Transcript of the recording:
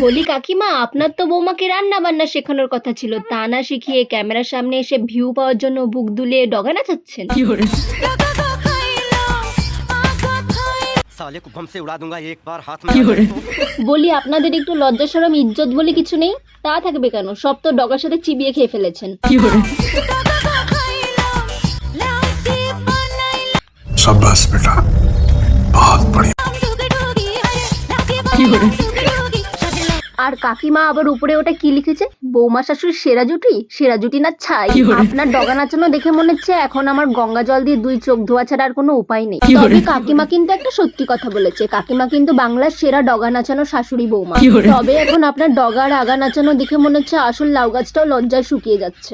বলি কাকিমা, আপনার তো বৌমাকে রান্না বান্না শেখানোর কথা ছিল, তা না শিখিয়ে ক্যামেরার সামনে এসে ভিউ পাওয়ার জন্য বুক দুলিয়ে ডগা নাচাচ্ছেন। साले को बम से उड़ा दूंगा एक बार हाथ में। বলি আপনাদের একটু লজ্জা শরম ইজ্জত বলে কিছু নেই? তা থাকবে কেন, সব তো ডগার সাথে চিবিয়ে খেয়ে ফেলেছেন। शाबाश बेटा, बहुत बढ़िया। আর কাকিমা আবার উপরে ওটা কি লিখেছে? বৌমা শাশুড়ি সেরা জুটি, সেরা জুটি না ছাই। আপনার ডগা নাচানো দেখে মনে হচ্ছে এখন আমার গঙ্গা জল দিয়ে 2 চোখ ধোয়া ছাড়া আর কোনো উপায় নেই। তবে কাকিমা কিন্তু একটা সত্যি কথা বলেছে, কাকিমা কিন্তু বাংলার সেরা ডগা নাচানো শাশুড়ি বৌমা। তবে এখন আপনার ডগার আগা নাচানো দেখে মনে হচ্ছে আসল লাউ গাছটাও লজ্জায় শুকিয়ে যাচ্ছে।